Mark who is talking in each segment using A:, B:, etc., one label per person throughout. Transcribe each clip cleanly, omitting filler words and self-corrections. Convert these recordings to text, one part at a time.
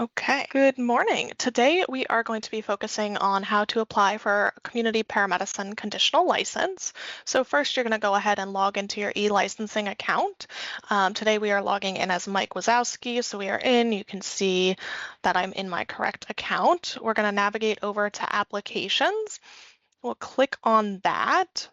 A: Okay, good morning. Today we are going to be focusing on how to apply for a community paramedicine conditional license. So first you're going to go ahead and log into your e-licensing account. Today we are logging in as Mike Wazowski. So we are in, you can see that I'm in my correct account. We're going to navigate over to applications. We'll click on that.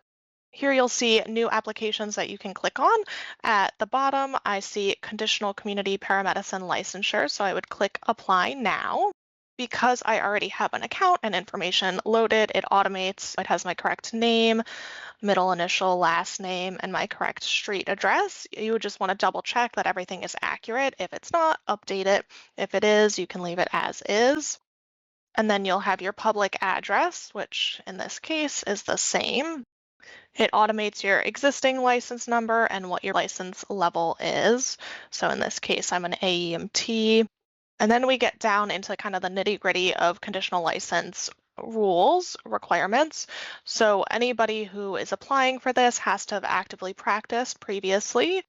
A: Here you'll see new applications that you can click on. At the bottom, I see conditional community paramedicine licensure, so I would click apply now. Because I already have an account and information loaded, it automates. It has my correct name, middle initial, last name, and my correct street address. You would just want to double check that everything is accurate. If it's not, update it. If it is, you can leave it as is. And then you'll have your public address, which in this case is the same. It automates your existing license number and what your license level is. So in this case, I'm an AEMT. And then we get down into kind of the nitty-gritty of conditional license rules, requirements. So anybody who is applying for this has to have actively practiced previously.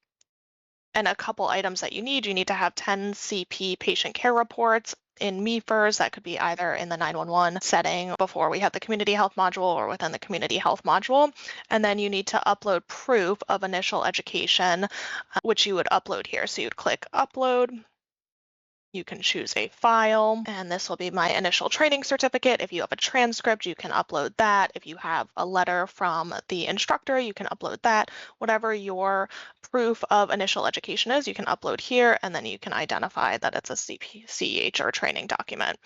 A: And a couple items that you need to have 10 CP patient care reports in MEFRs. That could be either in the 911 setting before we have the community health module or within the community health module. And then you need to upload proof of initial education, which you would upload here. So you'd click upload. You can choose a file, and this will be my initial training certificate. If you have a transcript, you can upload that. If you have a letter from the instructor, you can upload that. Whatever your proof of initial education is, you can upload here, and then you can identify that it's a CEH or training document.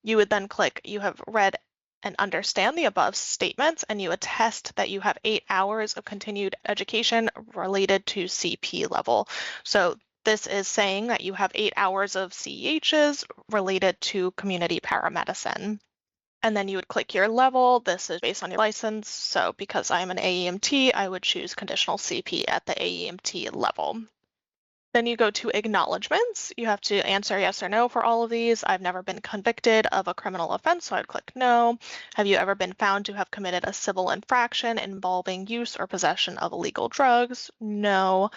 A: You would then click, you have read and understand the above statements, and you attest that you have 8 hours of continued education related to CP level. So this is saying that you have 8 hours of CEHs related to community paramedicine. And then you would click your level. This is based on your license. So because I'm an AEMT, I would choose conditional CP at the AEMT level. Then you go to acknowledgements. You have to answer yes or no for all of these. I've never been convicted of a criminal offense, so I'd click no. Have you ever been found to have committed a civil infraction involving use or possession of illegal drugs? No.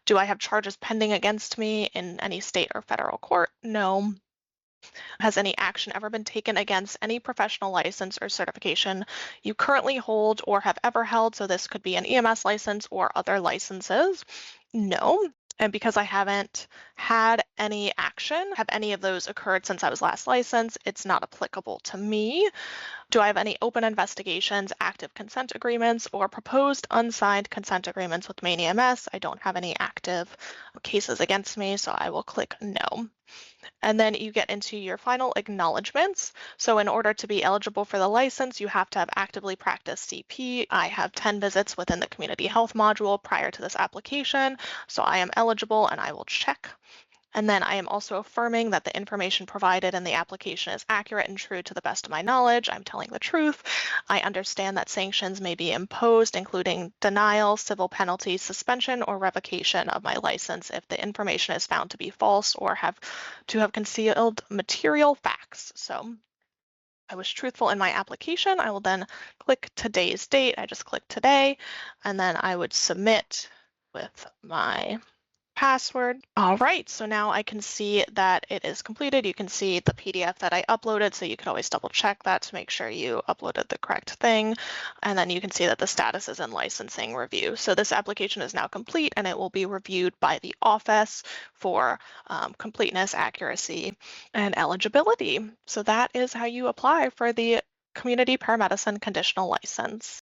A: Do I have charges pending against me in any state or federal court? No. Has any action ever been taken against any professional license or certification you currently hold or have ever held? So this could be an EMS license or other licenses. No. And because I haven't had any action, have any of those occurred since I was last licensed, it's not applicable to me. Do I have any open investigations, active consent agreements, or proposed unsigned consent agreements with Maine EMS? I don't have any active cases against me, so I will click no. And then you get into your final acknowledgements. So in order to be eligible for the license, you have to have actively practiced CP. I have 10 visits within the community health module prior to this application, so I am eligible and I will check. And then I am also affirming that the information provided in the application is accurate and true to the best of my knowledge. I'm telling the truth. I understand that sanctions may be imposed, including denial, civil penalties, suspension, or revocation of my license if the information is found to be false or have concealed material facts. So I was truthful in my application. I will then click today's date. I just click today, and then I would submit with my password. All right, so now I can see that it is completed. You can see the PDF that I uploaded, so you can always double check that to make sure you uploaded the correct thing. And then you can see that the status is in licensing review. So this application is now complete and it will be reviewed by the office for completeness, accuracy, and eligibility. So that is how you apply for the community paramedicine conditional license.